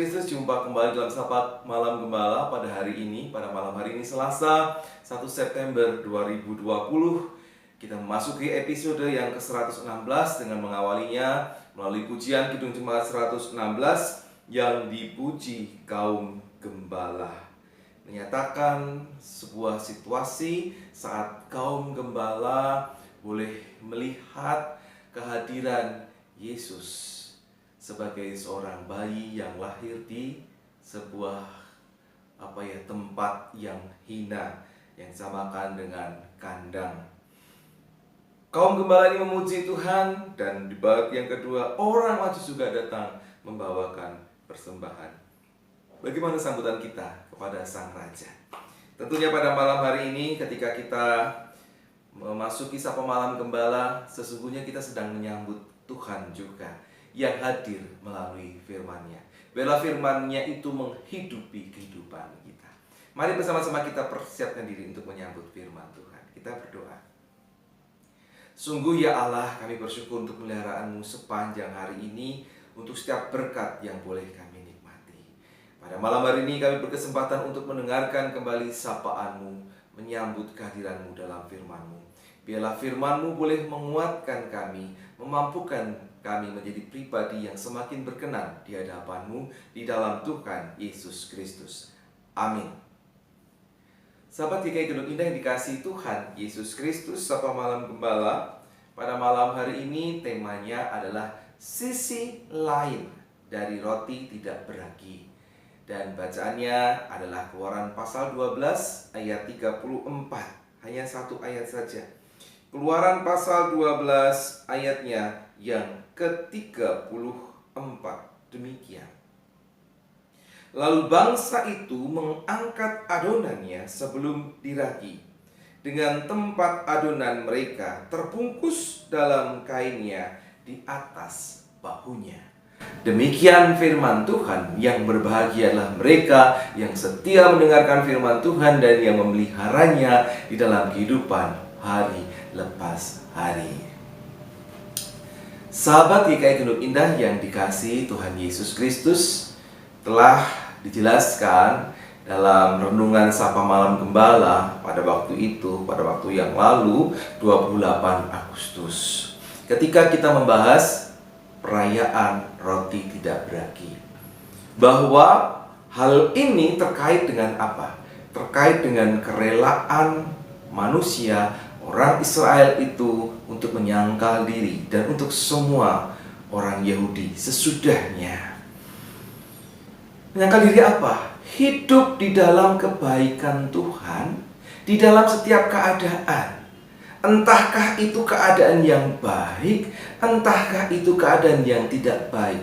Kristus, jumpa kembali dalam Sapa Malam Gembala pada malam hari ini Selasa 1 September 2020. Kita memasuki episode yang ke-116 dengan mengawalinya melalui pujian Kidung Jemaat 116 yang dipuji kaum gembala. Menyatakan sebuah situasi saat kaum gembala boleh melihat kehadiran Yesus sebagai seorang bayi yang lahir di sebuah tempat yang hina yang disamakan dengan kandang. Kaum gembala ini memuji Tuhan, dan di bab yang kedua orang Majus juga datang membawakan persembahan. Bagaimana sambutan kita kepada Sang Raja? Tentunya pada malam hari ini ketika kita memasuki Sapa Malam Gembala, sesungguhnya kita sedang menyambut Tuhan juga yang hadir melalui firman-Nya. Biarlah firman-Nya itu menghidupi kehidupan kita. Mari bersama-sama kita persiapkan diri untuk menyambut firman Tuhan. Kita berdoa. Sungguh ya Allah, kami bersyukur untuk peliharaanmu sepanjang hari ini, untuk setiap berkat yang boleh kami nikmati. Pada malam hari ini kami berkesempatan untuk mendengarkan kembali sapaan-Mu, menyambut kehadiran-Mu dalam firman-Mu. Biarlah firman-Mu boleh menguatkan kami, memampukan kami menjadi pribadi yang semakin berkenan di hadapan-Mu, di dalam Tuhan Yesus Kristus. Amin. Sahabat GKI Gunung Indah yang dikasihi Tuhan Yesus Kristus, Sapa Malam Gembala pada malam hari ini temanya adalah sisi lain dari roti tidak beragi. Dan bacaannya adalah Keluaran pasal 12 ayat 34. Hanya satu ayat saja. Keluaran pasal 12 ayatnya yang ke-34 demikian. Lalu bangsa itu mengangkat adonannya sebelum diragi, dengan tempat adonan mereka terbungkus dalam kainnya di atas bahunya. Demikian firman Tuhan. Yang berbahagialah mereka yang setia mendengarkan firman Tuhan dan yang memeliharanya di dalam kehidupan hari lepas hari. Sahabat GKI Gunung Indah yang dikasihi Tuhan Yesus Kristus, telah dijelaskan dalam renungan Sapa Malam Gembala pada waktu yang lalu 28 Agustus, ketika kita membahas perayaan roti tidak beragi, bahwa hal ini terkait dengan apa? Terkait dengan kerelaan manusia, orang Israel itu untuk menyangkal diri, dan untuk semua orang Yahudi sesudahnya. Menyangkal diri apa? Hidup di dalam kebaikan Tuhan, di dalam setiap keadaan. Entahkah itu keadaan yang baik, entahkah itu keadaan yang tidak baik.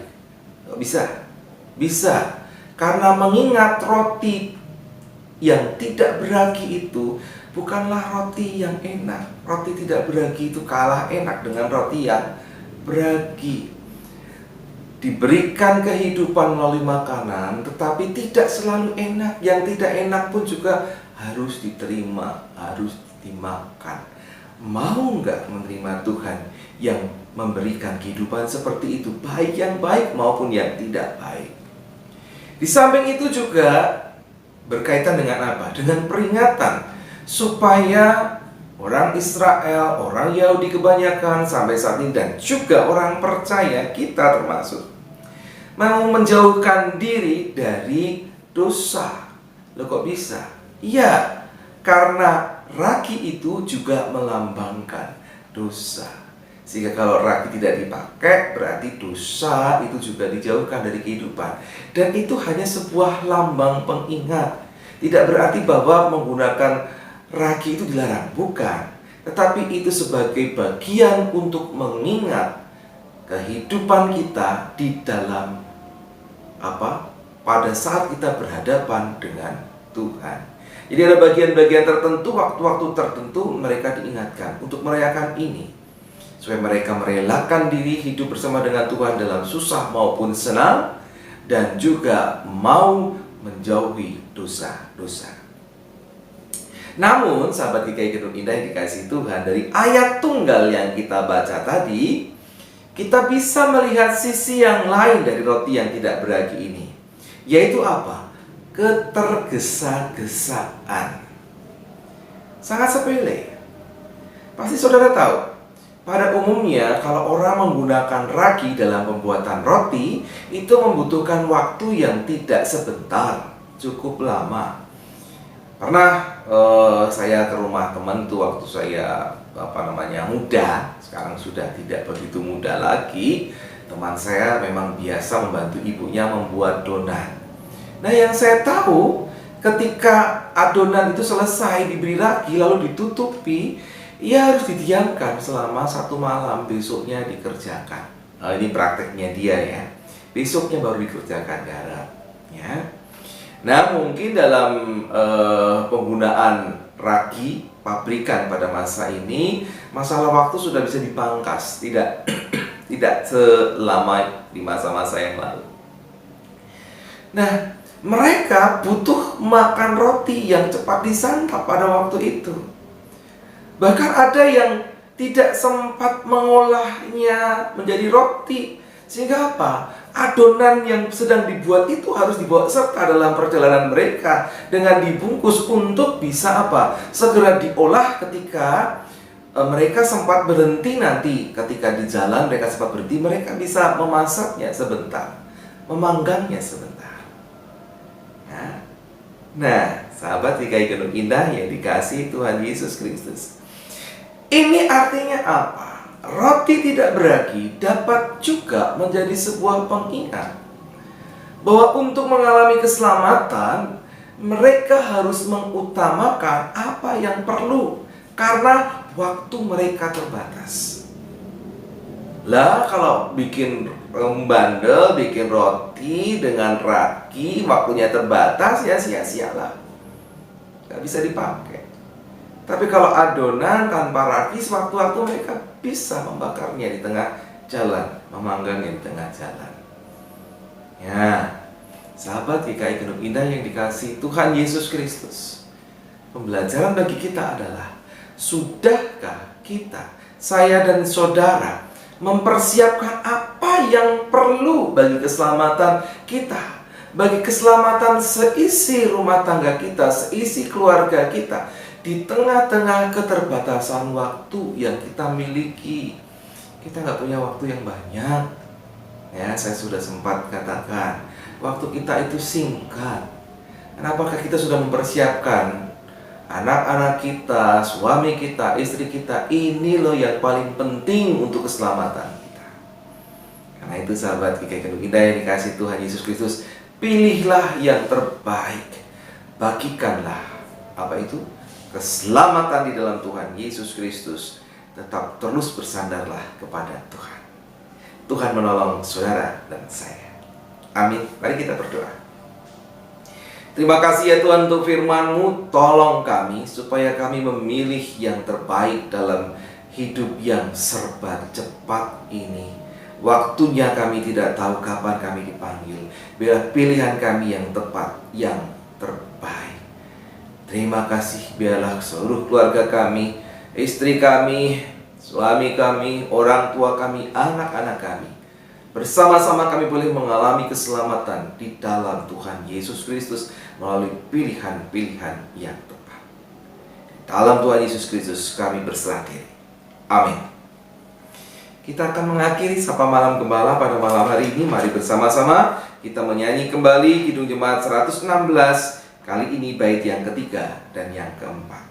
Bisa? Bisa. Karena mengingat roti yang tidak beragi itu bukanlah roti yang enak. Roti tidak beragi itu kalah enak dengan roti yang beragi. Diberikan kehidupan melalui makanan, tetapi tidak selalu enak. Yang tidak enak pun juga harus diterima, harus dimakan. Mau nggak menerima Tuhan yang memberikan kehidupan seperti itu, baik yang baik maupun yang tidak baik? Di samping itu juga berkaitan dengan apa? Dengan peringatan supaya orang Israel, orang Yahudi kebanyakan sampai saat ini, dan juga orang percaya, kita termasuk, mau menjauhkan diri dari dosa. Loh kok bisa? Ya, karena ragi itu juga melambangkan dosa. Sehingga kalau ragi tidak dipakai, berarti dosa itu juga dijauhkan dari kehidupan. Dan itu hanya sebuah lambang pengingat. Tidak berarti bahwa menggunakan ragi itu dilarang, bukan. Tetapi itu sebagai bagian untuk mengingat kehidupan kita di dalam pada saat kita berhadapan dengan Tuhan. Jadi ada bagian-bagian tertentu, waktu-waktu tertentu mereka diingatkan untuk merayakan ini, supaya mereka merelakan diri hidup bersama dengan Tuhan dalam susah maupun senang, dan juga mau menjauhi dosa-dosa. Namun sahabat GKI Gunung Indah yang dikasihi Tuhan, dari ayat tunggal yang kita baca tadi, kita bisa melihat sisi yang lain dari roti yang tidak beragi ini. yaitu apa? Ketergesa-gesaan. Sangat sepele. Pasti saudara tahu, pada umumnya kalau orang menggunakan ragi dalam pembuatan roti, itu membutuhkan waktu yang tidak sebentar, cukup lama. Pernah saya ke rumah teman tuh waktu saya muda, sekarang sudah tidak begitu muda lagi. Teman saya memang biasa membantu ibunya membuat donat. Nah, yang saya tahu, ketika adonan itu selesai diberi ragi lalu ditutupi, ia harus didiamkan selama 1 malam, besoknya dikerjakan. Nah, ini prakteknya dia ya. Besoknya baru dikerjakan, garap ya. Nah, mungkin dalam penggunaan ragi pabrikan pada masa ini, masalah waktu sudah bisa dipangkas, tidak tidak selama di masa-masa yang lalu. Nah, mereka butuh makan roti yang cepat disantap pada waktu itu. Bahkan ada yang tidak sempat mengolahnya menjadi roti. Sehingga apa? Adonan yang sedang dibuat itu harus dibawa serta dalam perjalanan mereka dengan dibungkus untuk bisa apa? Segera diolah ketika mereka sempat berhenti nanti. Ketika di jalan mereka sempat berhenti, mereka bisa memasaknya sebentar, memanggangnya sebentar. Nah, sahabat GKI Gunung Indah yang dikasihi Tuhan Yesus Kristus, ini artinya apa? Roti tidak beragi dapat juga menjadi sebuah pengingat bahwa untuk mengalami keselamatan, mereka harus mengutamakan apa yang perlu, karena waktu mereka terbatas. Lah, kalau bikin bandel, bikin roti dengan ragi, waktunya terbatas, ya sia-sialah, nggak bisa dipakai. Tapi kalau adonan tanpa ragi, sewaktu-waktu mereka bisa membakarnya di tengah jalan, memanggangnya di tengah jalan. Ya, sahabat GKI Gunung Indah yang dikasihi Tuhan Yesus Kristus, pembelajaran bagi kita adalah, sudahkah kita, saya dan saudara, mempersiapkan apa yang perlu bagi keselamatan kita, bagi keselamatan seisi rumah tangga kita, seisi keluarga kita, di tengah-tengah keterbatasan waktu yang kita miliki. Kita nggak punya waktu yang banyak. Ya, saya sudah sempat katakan, waktu kita itu singkat. Apakah kita sudah mempersiapkan anak-anak kita, suami kita, istri kita? Ini loh yang paling penting untuk keselamatan kita. Karena itu sahabat GKI Gunung Indah yang dikasihi Tuhan Yesus Kristus, pilihlah yang terbaik. Bagikanlah apa itu? Keselamatan di dalam Tuhan Yesus Kristus. Tetap terus bersandarlah kepada Tuhan. Tuhan menolong saudara dan saya. Amin. Mari kita berdoa. Terima kasih ya Tuhan untuk firman-Mu. Tolong kami supaya kami memilih yang terbaik dalam hidup yang serba cepat ini. Waktunya kami tidak tahu kapan kami dipanggil. Biar pilihan kami yang tepat, yang terbaik. Terima kasih, biarlah seluruh keluarga kami, istri kami, suami kami, orang tua kami, anak-anak kami, bersama-sama kami boleh mengalami keselamatan di dalam Tuhan Yesus Kristus melalui pilihan-pilihan yang tepat. Dalam Tuhan Yesus Kristus kami berserah diri. Amin. Kita akan mengakhiri Sapa Malam Gembala pada malam hari ini. Mari bersama-sama kita menyanyi kembali Kidung Jemaat 116. Kali ini bait yang ketiga dan yang keempat.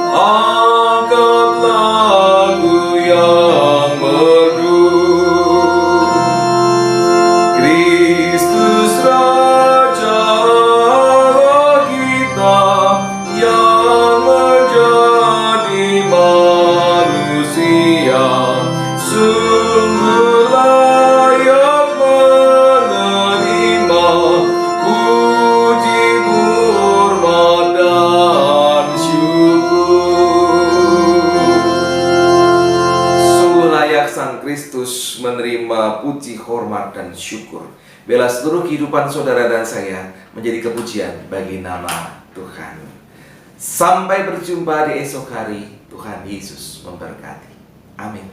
Angkat lagu yang menerima puji, hormat, dan syukur. Biarlah seluruh kehidupan saudara dan saya menjadi kepujian bagi nama Tuhan. Sampai berjumpa di esok hari. Tuhan Yesus memberkati. Amin.